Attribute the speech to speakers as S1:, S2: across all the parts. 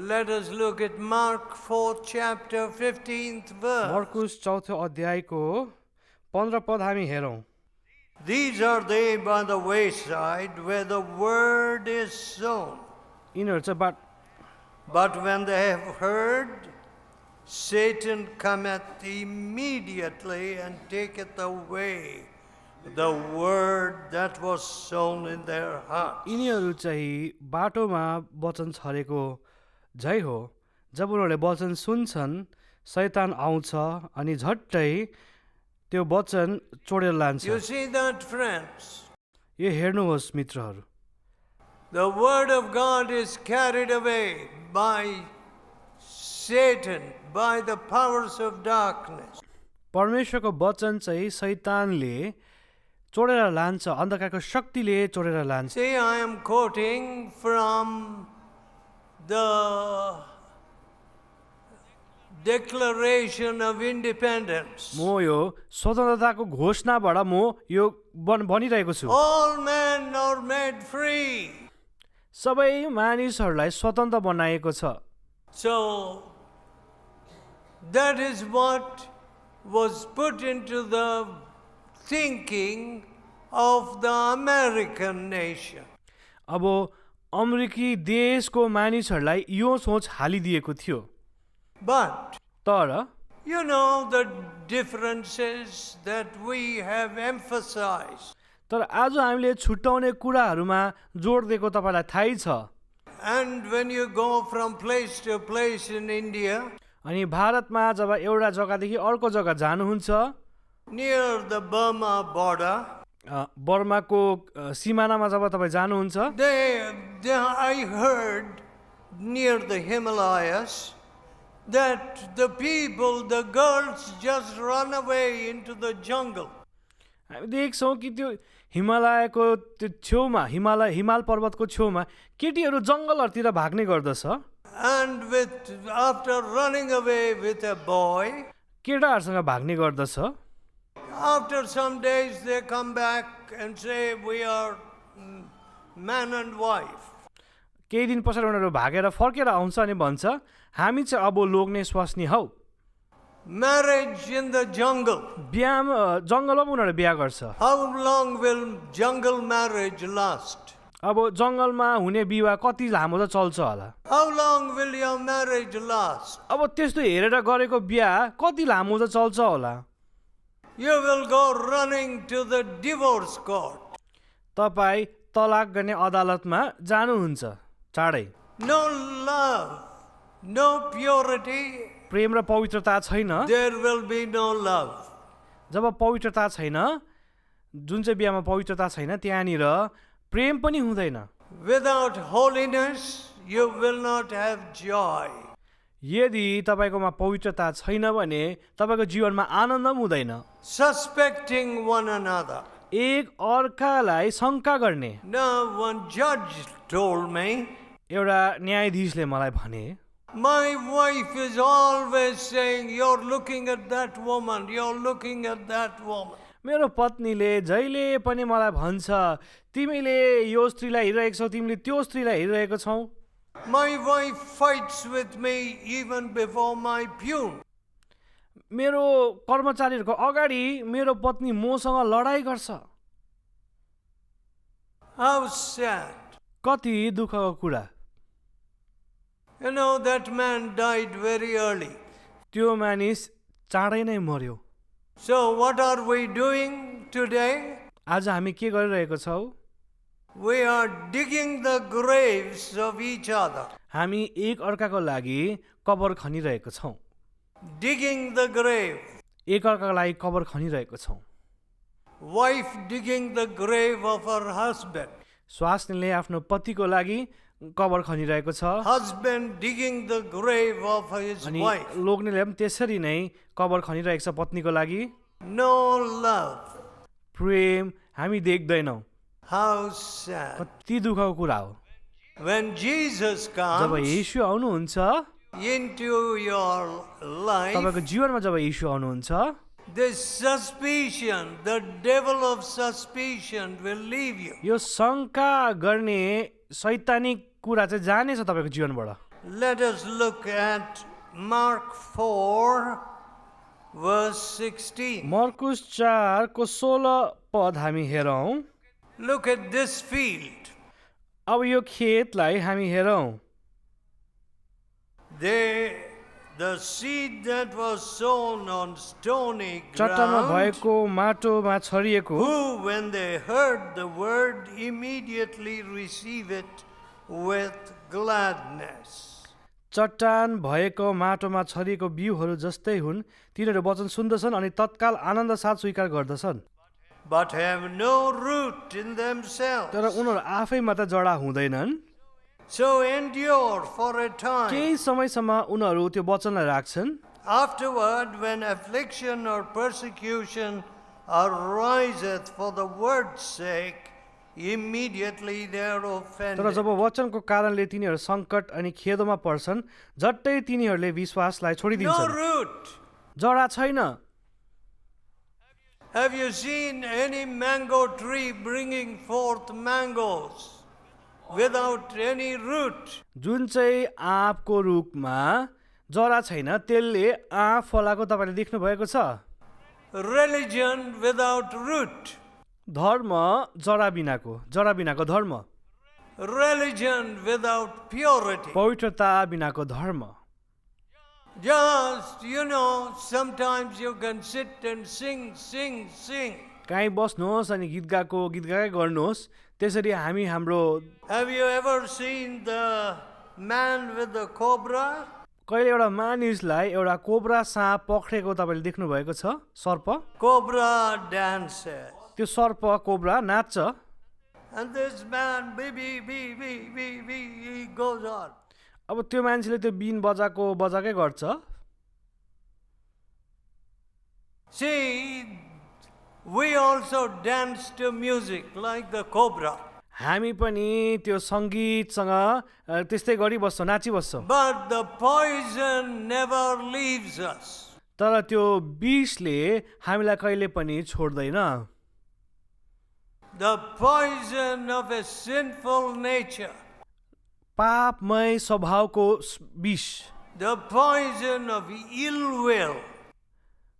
S1: Let us look at Mark 4th chapter 15th verse.
S2: मर्कुस चौथो अध्यायको 15 पद हामी हेरौँ।
S1: These are they by the wayside where the word is sown.
S2: यिनीहरू चाहिँ
S1: But when they have heard, Satan cometh immediately and taketh away the word that was sown in their hearts.
S2: यिनीहरू चाहिँ बाटोमा वचन छरेको झै हो। जब उनीहरूले वचन सुन्छन्, शैतान आउँछ अनि झट्टै त्यो वचन चोडेर लान्छ।
S1: You see that, friends?
S2: यो हेर्नुहोस् मित्रहरू,
S1: The word of God is carried away by Satan, by the powers of darkness.
S2: परमेश्वरको वचन चाहिँ शैतानले चोडेर लान्छ, अन्धकारको शक्तिले चोडेर लान्छ।
S1: See, I am quoting from the Declaration of Independence.
S2: म यो स्वतन्त्रताको घोषणाबाट म यो भनिरहेको छु।
S1: All men are made free.
S2: सबै मानिसहरूलाई स्वतन्त्र बनाएको छ।
S1: So, that is what was put into the thinking of the American nation.
S2: अब अमेरिकी देशको मानिसहरूलाई यो सोच हालिदिएको थियो।
S1: But,
S2: तर
S1: you know the differences that we have emphasized.
S2: तर आज हामीले छुट्याउने कुराहरूमा जोड दिएको तपाईँलाई थाहै छ।
S1: And when you go from place to place in India,
S2: अनि भारतमा जब एउटा जग्गादेखि अर्को जग्गा जानुहुन्छ,
S1: near the Burma border,
S2: बर्माको सिमानामा जब तपाईँ जानुहुन्छ,
S1: I heard near the Himalayas that the people, the girls just run away into the jungle.
S2: हामी देख्छौँ कि त्यो हिमालयको त्यो छेउमा हिमाल पर्वतको छेउमा केटीहरू जङ्गलहरूतिर भाग्ने गर्दछ।
S1: And after running away with a boy,
S2: केटाहरूसँग भाग्ने गर्दछ।
S1: after some days they come back and say we are man and wife.
S2: केही दिन पछाडि उनीहरू भागेर फर्केर आउँछ अनि भन्छ हामी चाहिँ अब लोग्ने स्वास्नी हौ।
S1: Marriage in the jungle.
S2: बिहा जङ्गलमा उनीहरू बिहा गर्छ।
S1: How long will jungle marriage last?
S2: अब जङ्गलमा हुने विवाह कति लामो त चल्छ होला।
S1: How long will your marriage last?
S2: अब त्यस्तो हेरेर गरेको बिहा कति लामो त चल्छ होला।
S1: You will go running to the divorce court.
S2: तपाईँ तलाक गर्ने अदालतमा जानुहुन्छ चाँडै।
S1: No love, no purity,
S2: प्रेम र पवित्रता छैन।
S1: there will be no love.
S2: जब पवित्रता छैन, जुन चाहिँ बिहामा पवित्रता छैन, त्यहाँनिर प्रेम पनि हुँदैन।
S1: Without holiness, you will not have joy.
S2: यदि तपाईँकोमा पवित्रता छैन भने तपाईँको जीवनमा आनन्द पनि हुँदैन।
S1: Suspecting one another.
S2: एक अर्कालाई शङ्का गर्ने।
S1: Now, one judge told me,
S2: एउटा न्यायाधीशले मलाई भने,
S1: my wife is always saying, you're looking at that woman, you're looking at that woman.
S2: मेरो पत्नीले जहिले पनि मलाई भन्छ तिमीले यो स्त्रीलाई हेरिरहेको छौ, तिमीले त्यो स्त्रीलाई हेरिरहेको छौ।
S1: My wife fights with me even before my pew.
S2: मेरो कर्मचारीहरूको अगाडि मेरो पत्नी मसँग लडाइँ गर्छ।
S1: How sad.
S2: कति दुःखको कुरा।
S1: You know, that man died very early.
S2: त्यो मानिस चाँडै नै मर्यो।
S1: So what are we doing today?
S2: आज हामी के गरिरहेको छौँ?
S1: We are digging the graves of each other.
S2: हामी एक अर्काको लागि कबर खनिरहेको छौँ।
S1: Digging the grave.
S2: एक अर्काको लागि कबर खनिरहेको छौँ।
S1: Wife digging the grave of her husband.
S2: स्वास्नीले आफ्नो पतिको लागि कबर खनिरहेको छ।
S1: Husband digging the grave of his
S2: अनि
S1: wife.
S2: लोग्नेले पनि त्यसरी नै कबर खनिरहेको छ पत्नीको लागि।
S1: No love.
S2: प्रेम हामी देख्दैनौ।
S1: How sad.
S2: कति दुःखको कुरा हो।
S1: When Jesus
S2: जब
S1: comes
S2: येशू आउनुहुन्छ
S1: into your life,
S2: तपाईको जीवनमा, जब येशू आउनुहुन्छ,
S1: this suspicion, the devil of suspicion will leave you.
S2: यो शङ्का गर्ने शैतानिक कुरा चाहिँ जानेछ तपाईको जीवनबाट।
S1: Let us look at Mark 4, verse 16.
S2: मर्कुस 4 को 16 पद हामी हेरौँ।
S1: Look at this field.
S2: अब यो खेतलाई हामी हेरौँ।
S1: The seed that was sown on stony
S2: चट्टानमा
S1: ground,
S2: भएको माटोमा छरिएको
S1: who, when they heard the word, immediately receive it with gladness.
S2: चट्टान भएको माटोमा छरिएको बिउहरू जस्तै हुन्। तिनीहरू वचन सुन्दछन् अनि तत्काल आनन्द साथ स्वीकार गर्दछन्,
S1: But have no root in themselves.
S2: तर उनीहरू आफैमा त जडा हुँदैनन्।
S1: So endure for a time.
S2: केही समयसम्म उनीहरू त्यो वचनलाई राख्छन्।
S1: Afterward, when affliction or persecution ariseth for the word's sake, immediately they are
S2: तर
S1: offended.
S2: जब वचनको कारणले तिनीहरू सङ्कट अनि खेदमा पर्छन्, झट्टै तिनीहरूले विश्वासलाई
S1: No
S2: छोडिदिन्छन्।
S1: root.
S2: जडा छैन।
S1: Have you seen any mango tree bringing forth mangoes without any root?
S2: जुन चाहिँ आँपको रुखमा जरा छैन, त्यसले आँप फलाएको तपाईँले देख्नु भएको छ।
S1: Religion without root.
S2: धर्म जरा बिनाको धर्म,
S1: Religion without purity.
S2: पवित्रता बिनाको धर्म।
S1: Just, sometimes you can sit and sing.
S2: काहीँ बस्नुहोस् अनि गीत गाएकै गर्नुहोस्। त्यसरी हामी हाम्रो
S1: Have you ever seen the man with the cobra?
S2: कहिले एउटा मानिसलाई एउटा कोब्रा साँप पक्रेको तपाईँले देख्नु भएको छ? सर्प,
S1: Cobra dances.
S2: त्यो सर्प कोब्रा नाच्छ।
S1: And this man, he goes on.
S2: अब त्यो मान्छेले त्यो बिन बजाकै गर्छ।
S1: See, we also dance to music like the cobra.
S2: हामी पनि त्यो सङ्गीतसँग त्यस्तै गरिबस्छौँ, नाचिबस्छौँ।
S1: But the poison never leaves us.
S2: तर त्यो विषले हामीलाई कहिले पनि छोड्दैन।
S1: The poison of a sinful nature.
S2: पापमय स्वभावको विष,
S1: The poison of ill will.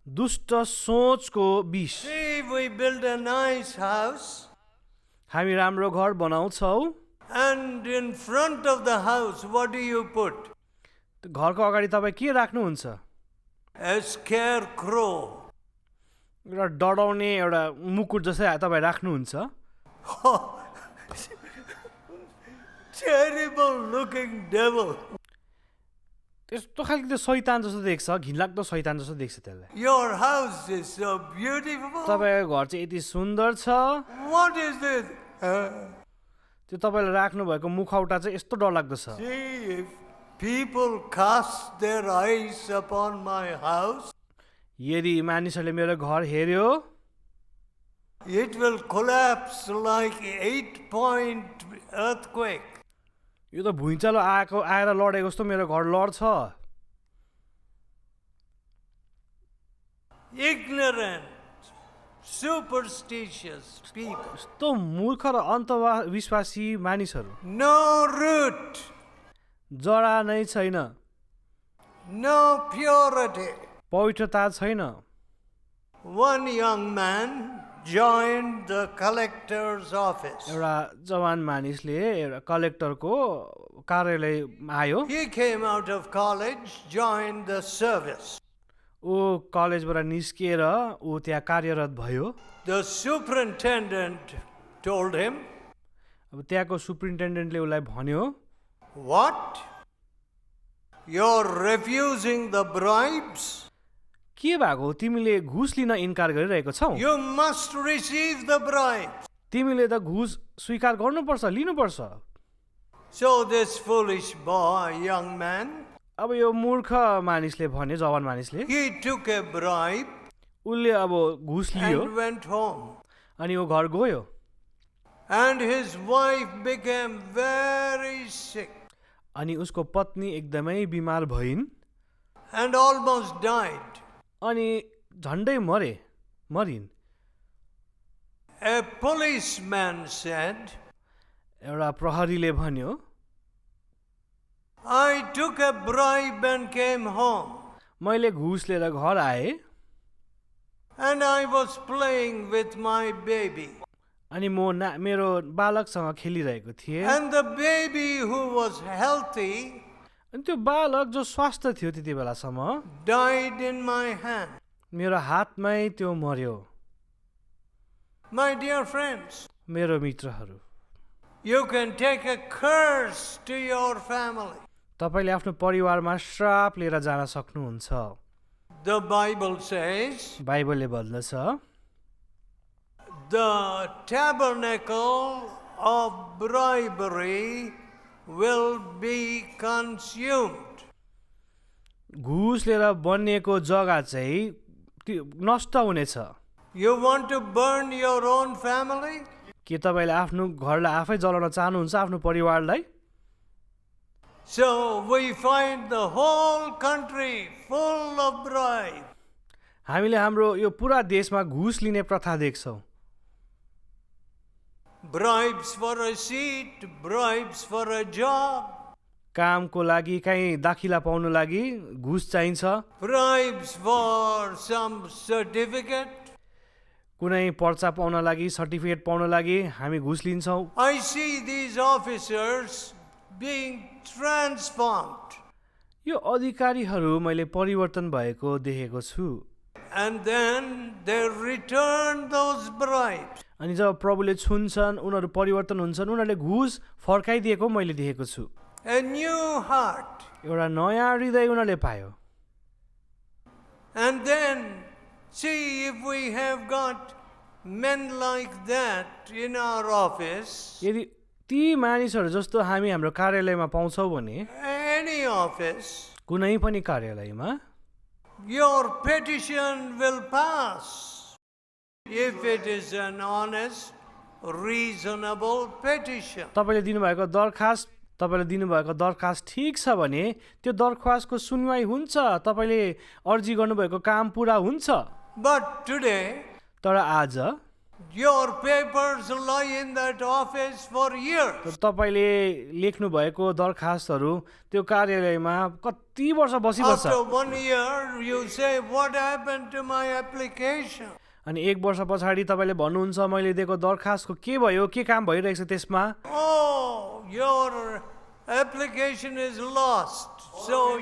S2: दुष्ट सोचको विष।
S1: See, we build a nice house,
S2: हामी राम्रो घर बनाउँछौँ,
S1: and in front of the house, what do you put?
S2: घरको अगाडि तपाईँ के राख्नुहुन्छ?
S1: A scarecrow.
S2: एउटा डराउने एउटा मुकुट जस्तै तपाईँ राख्नुहुन्छ।
S1: Terrible looking devil.
S2: त्यस्तो खालको त्यो शैतान जस्तो देख्छ, घिनलाग्दो शैतान जस्तो देख्छ त्यसलाई।
S1: Your house is so beautiful.
S2: तपाईँको घर चाहिँ यति सुन्दर छ,
S1: What is this?
S2: त्यो तपाईँले राख्नु भएको मुखौटा चाहिँ यस्तो डरलाग्दो छ।
S1: See, if people cast their eyes upon my house,
S2: यदि मानिसहरूले मेरो घर हेऱ्यो,
S1: it will collapse like 8-point earthquake.
S2: यो त भुइँचालो आएर लडेको जस्तो मेरो घर लड्छ।
S1: Ignorant, superstitious people.
S2: यस्तो मूर्ख र अन्धविश्वासी मानिसहरू,
S1: No root,
S2: जरा नै छैन,
S1: no purity.
S2: पवित्रता छैन।
S1: One young man joined the collector's office.
S2: एउटा जवान मानिसले एउटा कलेक्टरको कार्यालय आयो।
S1: He came out of college, joined the service.
S2: ऊ कलेजबाट निस्किएर ऊ त्यहाँ कार्यरत भयो।
S1: The superintendent told him,
S2: अब त्यहाँको सुप्रिन्टेन्डेन्टले उसलाई भन्यो,
S1: "What? You're refusing the bribes?
S2: के भएको, तिमीले घुस लिन इन्कार गरिरहेको छौ?
S1: You must receive the bribes."
S2: तिमीले त घुस स्वीकार गर्नुपर्छ, लिनुपर्छ।
S1: So this foolish boy, young man,
S2: अब यो मूर्ख मानिसले भन्यो, जवान मानिसले,
S1: he took a bribe
S2: उसले अब घुस लियो
S1: and went home.
S2: अनि ऊ घर गयो।
S1: And his wife became very sick
S2: अनि उसको पत्नी एकदमै बिमार भइन्
S1: and almost died.
S2: अनि झन्डै मरिन्।
S1: A policeman said,
S2: एउटा प्रहरीले भन्यो,
S1: I took a bribe and came home,
S2: मैले घुस लिएर घर आएँ
S1: and I was playing with my baby.
S2: अनि म मेरो बालकसँग खेलिरहेको थिएँ
S1: And the baby who was healthy
S2: अनि त्यो बालक जो स्वस्थ थियो त्यति बेलासम्म
S1: died in my hand.
S2: मेरो हातमै त्यो मर्यो।
S1: My dear friends,
S2: मेरो मित्रहरू,
S1: you can take a curse to your family.
S2: तपाईँले आफ्नो परिवारमा श्राप लिएर जान सक्नुहुन्छ।
S1: The Bible says
S2: बाइबलले भन्दछ
S1: the tabernacle of bribery will be consumed.
S2: घुस लिएर बनिएको जग्गा चाहिँ नष्ट हुनेछ।
S1: You want to burn your own family?
S2: के तपाईँले आफ्नो घरलाई आफै जलाउन चाहनुहुन्छ, आफ्नो परिवारलाई?
S1: So we find the whole country full of bribe.
S2: हामीले हाम्रो यो पुरा देशमा घुस लिने प्रथा देख्छौँ।
S1: Bribes for a seat, bribes for a job,
S2: कामको लागि कहीँ दाखिला पाउनु लागि घुस चाहिन्छ,
S1: bribes for some certificate.
S2: कुनै पर्चा पाउन लागि, सर्टिफिकेट पाउन लागि हामी घुस लिन्छौँ।
S1: I see these officers being transformed.
S2: यो अधिकारीहरू मैले परिवर्तन भएको देखेको छु।
S1: And then they return those bribes.
S2: अनि जब प्रभुले छुन्छन्, उनीहरू परिवर्तन हुन्छन्, उनीहरूले घुस फर्काइदिएको मैले देखेको छु।
S1: A new heart.
S2: एउटा नयाँ हृदय उनीहरूले पायो।
S1: And then see if we have got men like that in our office,
S2: यदि ती मानिसहरू जस्तो हामी हाम्रो कार्यालयमा पाउँछौँ भने,
S1: any office,
S2: कुनै पनि कार्यालयमा
S1: your petition will pass if it is an honest, reasonable petition.
S2: तपाईँले दिनुभएको दरखास्त ठिक छ भने त्यो दरखास्तको सुनवाई हुन्छ, तपाईँले अर्जी गर्नुभएको काम पुरा हुन्छ।
S1: But today,
S2: तर आज
S1: your papers lie in that office for years.
S2: तपाईँले लेख्नु भएको दरखास्तहरू त्यो कार्यालयमा कति वर्ष बसिबस्छ।
S1: After 1 year, you say, what happened to my application?
S2: अनि 1 वर्ष पछाडि तपाईँले भन्नुहुन्छ मैले दिएको दरखास्तको के भयो, के काम भइरहेको छ त्यसमा?
S1: Oh, your application is lost. So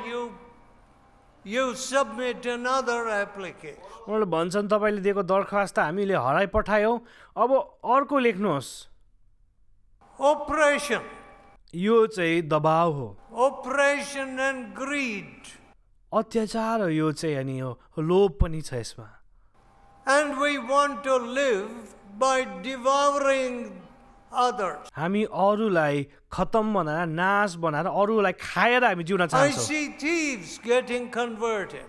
S1: you submit another application.
S2: उनीहरूले भन्छन् तपाईँले दिएको दरखास्त हामीले हराइ पठायौँ, अब अर्को लेख्नुहोस्।
S1: Oppression.
S2: यो चाहिँ दबाव हो,
S1: Oppression and greed.
S2: अत्याचार हो यो चाहिँ, अनि यो लोभ पनि छ यसमा।
S1: And we want to live by devouring others.
S2: हामी अरूलाई खतम बनाएर, नाश बनाएर, अरूलाई खाएर हामी जिउन
S1: I
S2: चाहन्छौँ।
S1: see thieves getting converted.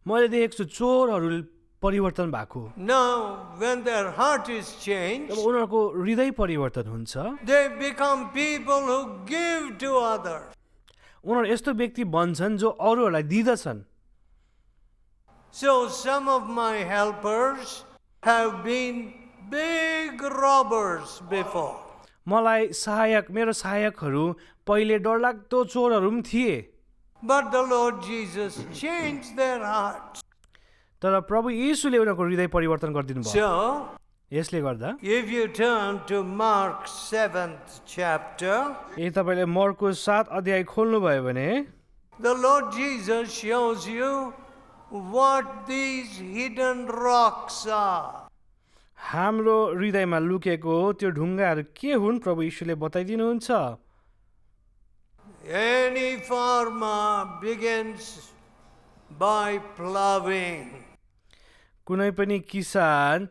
S2: मैले देखेको छु चोरहरू परिवर्तन भएको।
S1: Now, when their heart is
S2: job
S1: changed,
S2: उनीहरूको हृदय परिवर्तन हुन्छ,
S1: they become people who give to others.
S2: उनीहरू यस्तो व्यक्ति बन्छन् जो अरूहरूलाई दिँदछन्।
S1: So some of my helpers have been big robbers before.
S2: मलाई मेरो सहायकहरू पहिले डरलाग्दो चोरहरू पनि थिए,
S1: But the Lord Jesus changed their hearts.
S2: तर प्रभु येशूले उनीहरूको हृदय परिवर्तन गरिदिनु भयो।
S1: So,
S2: यसले गर्दा
S1: if you turn to Mark 7th chapter,
S2: यदि तपाईँले मर्कुस 7 अध्याय खोल्नुभयो भने
S1: the Lord Jesus shows you what these hidden rocks are.
S2: हाम्रो हृदयमा लुकेको त्यो ढुङ्गाहरू के हुन् प्रभु यीशुले बताइदिनुहुन्छ।
S1: Any farmer begins by plowing.
S2: कुनै पनि किसान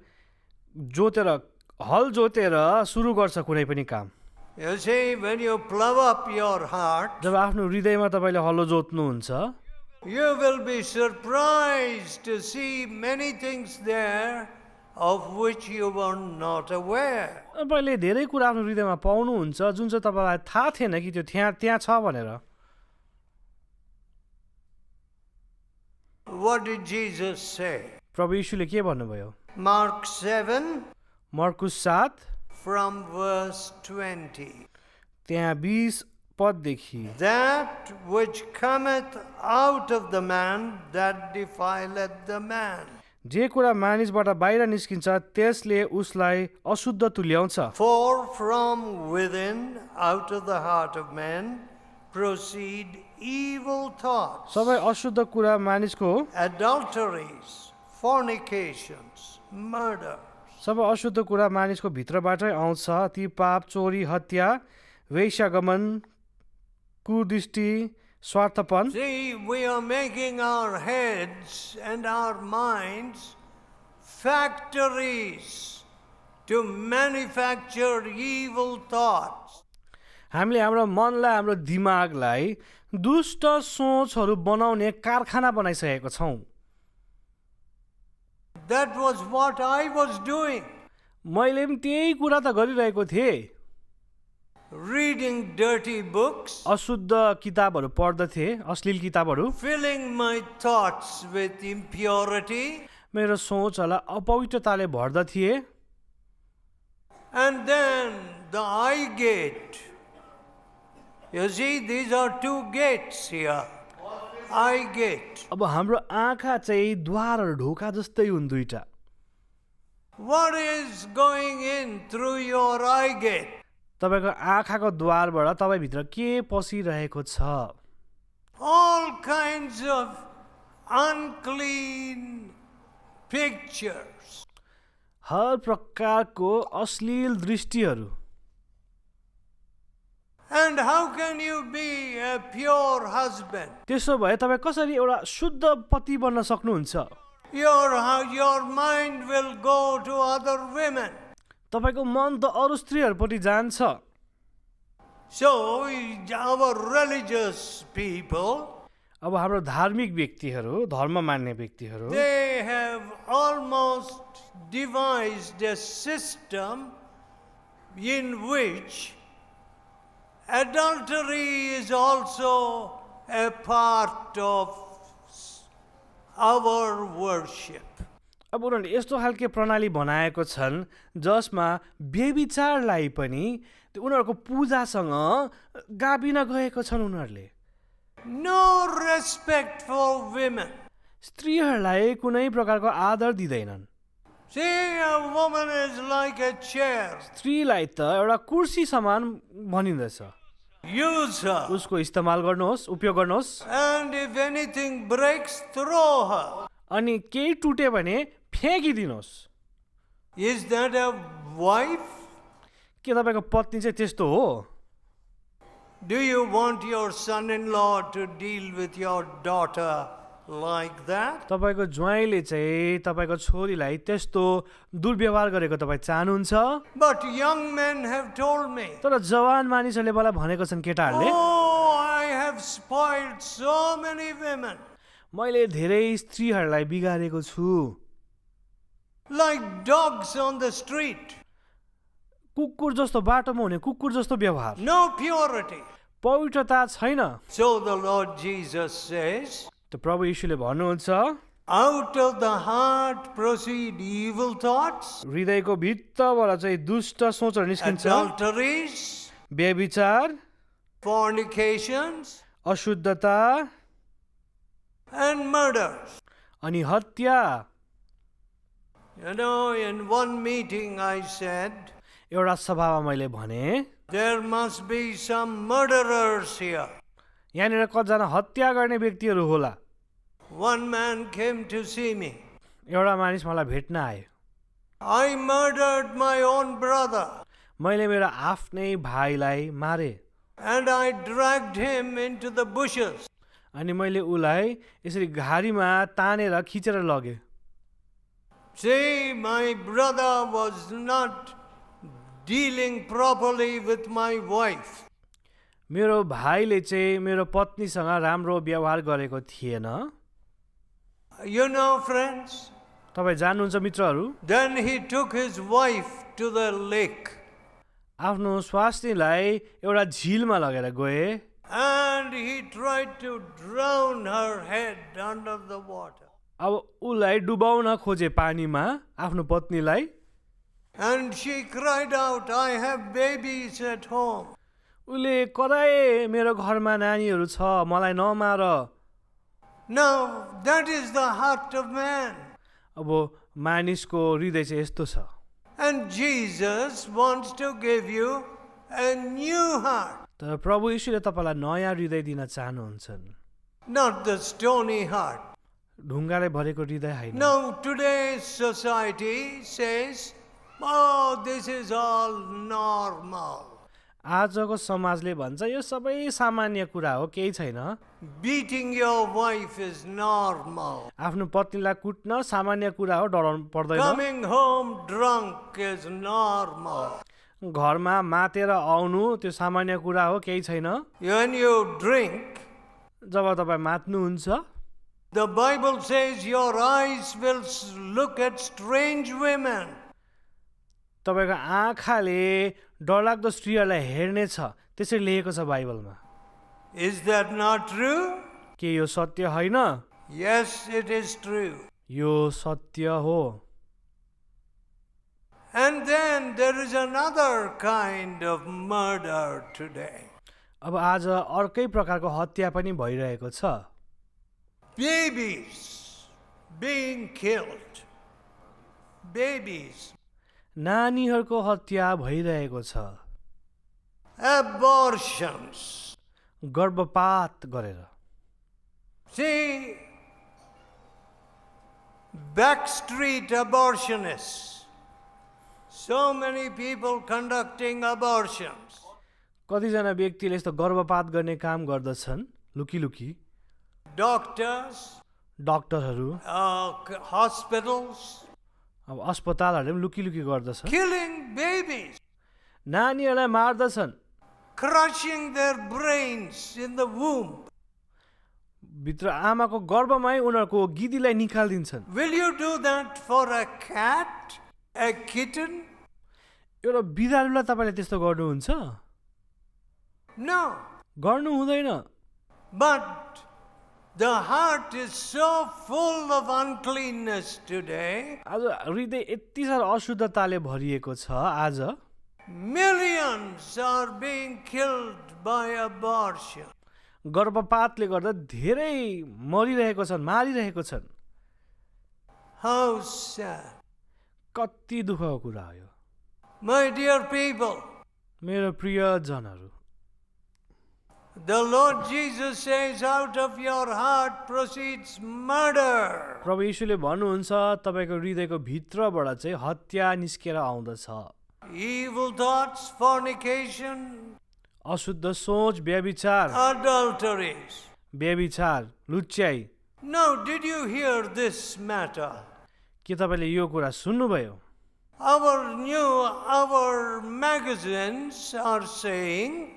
S2: हल जोतेर सुरु गर्छ कुनै पनि काम।
S1: You see, when you plow up your heart,
S2: जब आफ्नो हृदयमा तपाईँले हलो जोत्नुहुन्छ,
S1: you will be surprised to see many things there of which you were not aware.
S2: तपाईँले धेरै कुरा आफ्नो हृदयमा पाउनुहुन्छ जुन चाहिँ तपाईँलाई थाहा थिएन कि त्यो त्यहाँ छ भनेर।
S1: What did Jesus say?
S2: प्रभु यीशुले के भन्नुभयो?
S1: Mark 7
S2: मर्कुस 7
S1: from verse 20.
S2: त्यहाँ 20 पददेखि
S1: that which cometh out of the man, that defileth the man.
S2: जे कुरा मानिसबाट बाहिर निस्किन्छ त्यसले उसलाई अशुद्ध तुल्याउँछ।
S1: For from within, out of the heart of man, proceed evil thoughts,
S2: सबै अशुद्ध कुरा मानिसको
S1: adulteries, fornications, murder,
S2: सबै अशुद्ध कुरा मानिसको भित्रबाटै आउँछ। ती पाप, चोरी, हत्या, वेश्यागमन, कुदृष्टि, स्वार्थपन।
S1: See, we are making our heads and our minds factories to manufacture evil thoughts.
S2: हामीले हाम्रो मनलाई, हाम्रो दिमागलाई दुष्ट सोचहरू बनाउने कारखाना बनाइसकेको छौँ।
S1: That was what I was doing,
S2: मैले पनि त्यही कुरा त गरिरहेको थिएँ।
S1: reading dirty books,
S2: अशुद्ध किताबहरू पढ्दथे, अश्लील किताबहरू।
S1: filling my thoughts with impurity,
S2: मेरो सोचहरूलाई अपवित्रताले भर्दथिए।
S1: and then the eye gate. You see, these are two gates here. Eye gate.
S2: अब हाम्रो आँखा चाहिँ द्वारहरू ढोका जस्तै हुन् दुईटा।
S1: What is going in through your eye gate?
S2: तपाईँको आँखाको द्वारबाट तपाईँभित्र के पसिरहेको छ?
S1: All kinds of unclean pictures.
S2: हर प्रकारको अश्लील दृष्टिहरू।
S1: And how can you be a pure husband?
S2: त्यसो भए तपाईँ कसरी एउटा शुद्ध पति बन्न सक्नुहुन्छ?
S1: Your mind will go to other women.
S2: तपाईँको मन त अरू स्त्रीहरूपट्टि जान्छ।
S1: So our religious people,
S2: अब हाम्रो धार्मिक व्यक्तिहरू, धर्म मान्ने व्यक्तिहरू,
S1: they have almost devised a system in which adultery is also a part of our worship.
S2: अब उनीहरूले यस्तो खालके प्रणाली बनाएको छन् जसमा व्यभिचारलाई पनि त्यो उनीहरूको पूजासँग गाबिन गएको छन्। उनीहरूले
S1: No respect for women.
S2: स्त्रीहरूलाई कुनै प्रकारको आदर दिँदैनन्।
S1: See, a woman is like a chair.
S2: स्त्रीलाई त एउटा कुर्सी समान भनिँदछ।
S1: Use her.
S2: उसको इस्तेमाल गर्नुहोस्, उपयोग गर्नुहोस्।
S1: And if anything breaks, throw her.
S2: अनि केही टुट्यो भने फ्याँकिदिनुहोस्।
S1: Is that a wife?
S2: के तपाईँको पत्नी चाहिँ त्यस्तो हो?
S1: Do you want your son-in-law to deal with your daughter like that?
S2: तपाईँको ज्वाइँले चाहिँ तपाईँको छोरीलाई त्यस्तो दुर्व्यवहार गरेको तपाईँ चाहनुहुन्छ?
S1: But young men have told me,
S2: तर जवान मानिसहरूले मलाई भनेको छन्, केटाहरूले,
S1: oh, I have spoiled so many women.
S2: मैले धेरै स्त्रीहरूलाई बिगारेको छु।
S1: Like dogs on the street.
S2: कुकुर जस्तो बाटोमा हुने कुकुर जस्तो व्यवहार,
S1: No purity.
S2: पवित्रता छैन।
S1: So the Lord Jesus says,
S2: त प्रभु यीशुले भन्नुहुन्छ,
S1: out of the heart proceed evil thoughts,
S2: हृदयको भित्रबाट चाहिँ दुष्ट सोचहरू निस्किन्छ।
S1: adulteries,
S2: व्यभिचार,
S1: fornications,
S2: अशुद्धता
S1: and murders.
S2: अनि हत्या।
S1: You know, in one meeting I said,
S2: एउटा सभामा मैले भने,
S1: there must be some murderers here.
S2: यहाँनिर कतिजना हत्या गर्ने व्यक्तिहरू होला।
S1: One man came to see me.
S2: एउटा मानिस मलाई भेट्न आयो।
S1: I murdered my own brother
S2: मैले मेरो आफ्नै भाइलाई मारे
S1: and I dragged him into the bushes.
S2: अनि मैले उसलाई यसरी घारीमा तानेर खिचेर लगे।
S1: See, my brother was not dealing properly with my wife.
S2: मेरो भाइले चाहिँ मेरो पत्नीसँग राम्रो व्यवहार गरेको थिएन।
S1: You know, friends,
S2: तपाईँ जान्नुहुन्छ मित्रहरू,
S1: then he took his wife to the lake
S2: आफ्नो स्वास्नीलाई एउटा झिलमा लगेर गए
S1: and he tried to drown her head under the water.
S2: अब उसलाई डुबाउन खोजे पानीमा आफ्नो पत्नीलाई।
S1: And she cried out, I have babies at home.
S2: उसले कराए मेरो घरमा नानीहरू छ मलाई नमार।
S1: Now, that is the heart of man.
S2: अब मानिसको हृदय चाहिँ यस्तो छ।
S1: And Jesus wants to give you a new heart,
S2: तर प्रभु यीशुले तपाईँलाई नयाँ हृदय दिन चाहनुहुन्छन्,
S1: not the stony heart.
S2: ढुङ्गाले भरेको हृदय होइन।
S1: Now, today's society says, oh, this is all normal.
S2: आजको समाजले भन्छ यो सबै सामान्य कुरा हो, केही छैन।
S1: Beating your wife is normal.
S2: आफ्नो पत्नीलाई कुट्न सामान्य कुरा हो, डराउनु पर्दैन।
S1: Coming home drunk is normal.
S2: घरमा मातेर आउनु त्यो सामान्य कुरा हो, केही छैन।
S1: When you drink,
S2: जब तपाईँ मात्नुहुन्छ,
S1: the Bible says your eyes will look at strange women.
S2: तपाईँको आँखाले डरलाग्दो स्त्रीहरूलाई हेर्नेछ, त्यसरी लेखेको छ बाइबलमा।
S1: Is that not true?
S2: के यो सत्य होइन?
S1: Yes, it is true.
S2: यो सत्य हो।
S1: And then there is another kind of murder today.
S2: अब आज अर्कै प्रकारको हत्या पनि भइरहेको छ।
S1: Babies being killed. Babies.
S2: नानीहरूको हत्या भइरहेको छ।
S1: Abortions.
S2: गर्भपात गरेर।
S1: See, backstreet abortionists. So many people conducting abortions.
S2: कतिजना व्यक्तिले यस्तो गर्भपात गर्ने काम गर्दछन् लुकी लुकी।
S1: Doctors,
S2: डाक्टरहरू,
S1: hospitals,
S2: अब अस्पतालहरूले पनि लुकी लुकी गर्दछन्।
S1: killing babies,
S2: नानीहरूलाई मार्दछन्,
S1: crushing their brains in the womb.
S2: भित्र आमाको गर्भमै उनीहरूको गिदीलाई निकालिदिन्छन्।
S1: Will you do that for a cat, a kitten?
S2: एउटा बिरालोलाई तपाईँले त्यस्तो गर्नुहुन्छ?
S1: No.
S2: गर्नु हुँदैन।
S1: But the heart is so full of uncleanness today.
S2: आज हृदय यति साह्रो अशुद्धताले भरिएको छ। आज
S1: Millions are being killed by abortion.
S2: गर्भपातले गर्दा धेरै मरिरहेको छन्, मारिरहेको छन्।
S1: How sad.
S2: कति दुःखको कुरा हो यो।
S1: My dear people,
S2: मेरो प्रियजनहरू,
S1: the Lord Jesus says, out of your heart proceeds murder.
S2: प्रभु यीशुले भन्नुहुन्छ तपाईँको हृदयको भित्रबाट चाहिँ हत्या निस्केर आउँदछ।
S1: Evil thoughts, fornication,
S2: अशुद्ध सोच, व्यभिचार,
S1: adulteries.
S2: व्यभिचार, लुच्याई।
S1: Now, did you hear this matter?
S2: के तपाईँले यो कुरा सुन्नुभयो?
S1: Our magazines are saying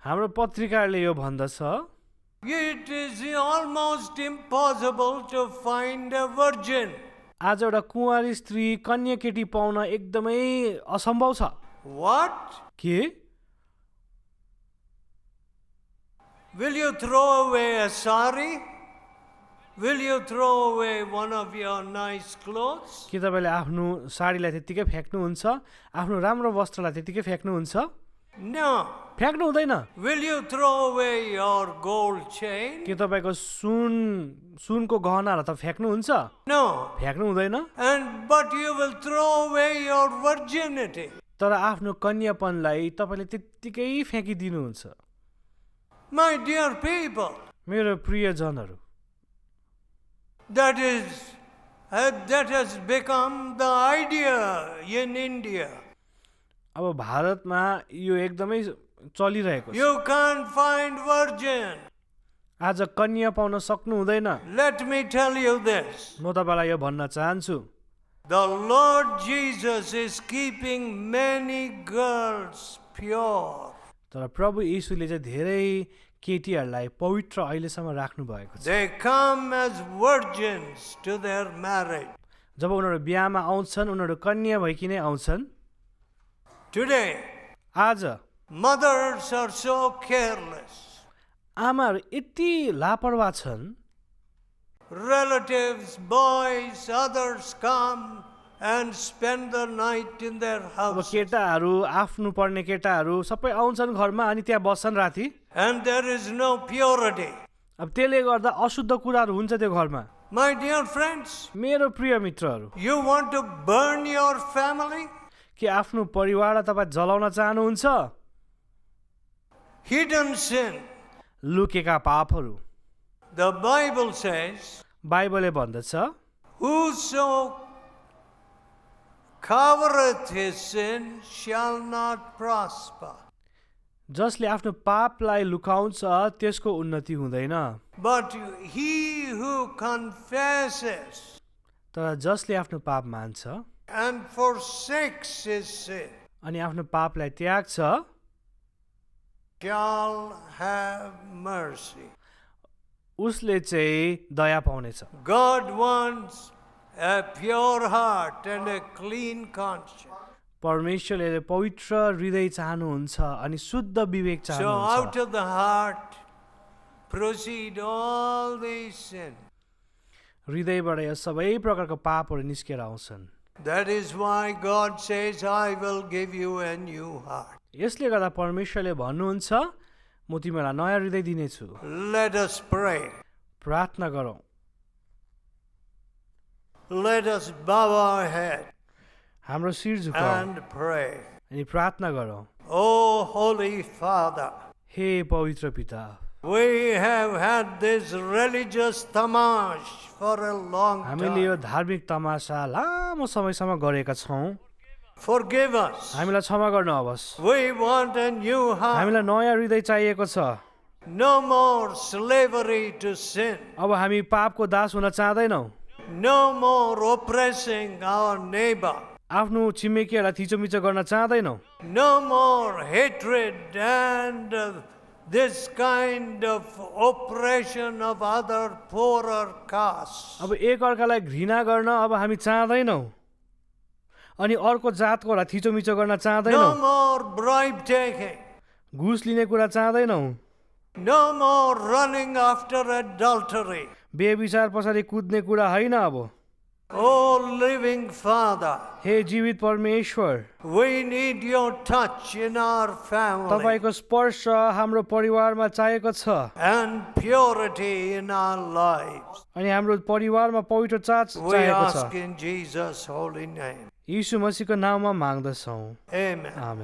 S2: हाम्रो पत्रिकाले यो भन्दछ
S1: it is almost impossible to find a virgin.
S2: आज एउटा कुँवारी स्त्री कन्या केटी पाउन एकदमै असम्भव छ।
S1: What?
S2: के
S1: Will you throw away a sari? Will you throw away one of your nice clothes?
S2: के तपाईँले आफ्नो साडीलाई त्यतिकै फ्याँक्नुहुन्छ? आफ्नो राम्रो वस्त्रलाई त्यतिकै फ्याँक्नुहुन्छ?
S1: No.
S2: फ्याँक्नु हुँदैन।
S1: Will you throw away your gold chain?
S2: के तपाईँको सुनको गहनालाई त फ्याँक्नुहुन्छ?
S1: No.
S2: फ्याँक्नु हुँदैन।
S1: But you will throw away your virginity.
S2: तर आफ्नो कन्यापनलाई तपाईँले त्यतिकै फ्याँकिदिनुहुन्छ।
S1: My dear people,
S2: मेरो प्रियजनहरू,
S1: that has become the idea in India.
S2: अब भारतमा यो एकदमै चलिरहेको छ।
S1: You can't find virgin.
S2: आज कन्या पाउन सक्नु हुँदैन।
S1: Let me tell you this.
S2: म तपाईँलाई यो भन्न चाहन्छु,
S1: The Lord Jesus is keeping many girls pure.
S2: तर प्रभु यीशुले चाहिँ धेरै केटीहरूलाई पवित्र अहिलेसम्म राख्नु भएको छ।
S1: They come as virgins to their marriage.
S2: जब उनीहरू बिहामा आउँछन्, उनीहरू कन्या भइकिनै आउँछन्।
S1: Today,
S2: आज
S1: mothers are so careless.
S2: आमाहरू यति लापरवाह छन्।
S1: Relatives, boys, others come and spend the night in their
S2: अब
S1: house.
S2: केटाहरू आफ्नो पढ्ने केटाहरू सबै आउँछन् घरमा अनि त्यहाँ बस्छन् राति।
S1: And there is no purity.
S2: अब त्यसले गर्दा अशुद्ध कुराहरू हुन्छ त्यो घरमा।
S1: My dear friends,
S2: मेरो प्रिय मित्रहरू,
S1: you want to burn your family?
S2: के आफ्नो परिवारलाई तपाईँ जलाउन चाहनुहुन्छ?
S1: Hidden sin.
S2: लुकेका पापहरू।
S1: The Bible says,
S2: बाइबलले भन्दछ,
S1: whoso covereth his sin shall not prosper.
S2: जसले आफ्नो पापलाई लुकाउँछ त्यसको उन्नति हुँदैन।
S1: But he who confesses
S2: तर जसले आफ्नो पाप मान्छ
S1: and forsakes his sin
S2: अनि आफ्नो पापलाई त्याग्छ
S1: shall have mercy.
S2: उसले चाहिँ दया पाउनेछ।
S1: God wants a pure heart and a clean conscience.
S2: परमेश्वरले पवित्र हृदय चाहनुहुन्छ अनि शुद्ध विवेक
S1: So out
S2: चाहनुहुन्छ।
S1: of the heart proceed all these sins.
S2: हृदयबाट यो सबै प्रकारको पापहरू निस्केर आउँछन्।
S1: That is why God says, I will give you a new heart.
S2: यसले गर्दा परमेश्वरले भन्नुहुन्छ म तिमीलाई नयाँ हृदय दिनेछु।
S1: Let us pray.
S2: प्रार्थना गरौँ।
S1: Let us bow our head
S2: हाम्रो शिर झुकाऊ
S1: and pray.
S2: अनि प्रार्थना गरौँ।
S1: Oh, Holy Father,
S2: हे पवित्र पिता,
S1: we have had this religious tamash for a long
S2: हामीले यो
S1: time.
S2: धार्मिक तमासा लामो समयसम्म गरेका छौँ।
S1: Forgive us.
S2: हामीलाई क्षमा गर्नुहोस्।
S1: We want a new heart.
S2: हामीलाई नयाँ हृदय चाहिएको छ।
S1: No more slavery to sin.
S2: अब हामी पापको दास हुन चाहदैनौँ।
S1: No more oppressing our neighbor.
S2: आफ्नो छिमेकीहरूलाई थिचोमिचो गर्न चाहदैनौँ।
S1: No more hatred and this kind of oppression of other poorer castes.
S2: अब एक अर्कालाई घृणा गर्न अब हामी चाहदैनौँ अनि अर्को जातकोलाई थिचोमिचो गर्न
S1: No
S2: चाहदैनौँ।
S1: more bribe taking.
S2: घुस लिने कुरा चाहदैनौँ।
S1: No more running after adultery.
S2: बेविचार पछाडि कुद्ने कुरा होइन। अब
S1: Oh, living Father,
S2: हे जीवित परमेश्वर,
S1: we need your touch in our family
S2: तपाईँको स्पर्श हाम्रो परिवारमा चाहिएको छ
S1: and purity in our lives.
S2: अनि हाम्रो परिवारमा पवित्र चाच
S1: We
S2: चाहिएको
S1: ask
S2: छ।
S1: in Jesus' holy name.
S2: यीशु मसीहको नाममा माग्दछौँ।
S1: Amen.
S2: आमेन।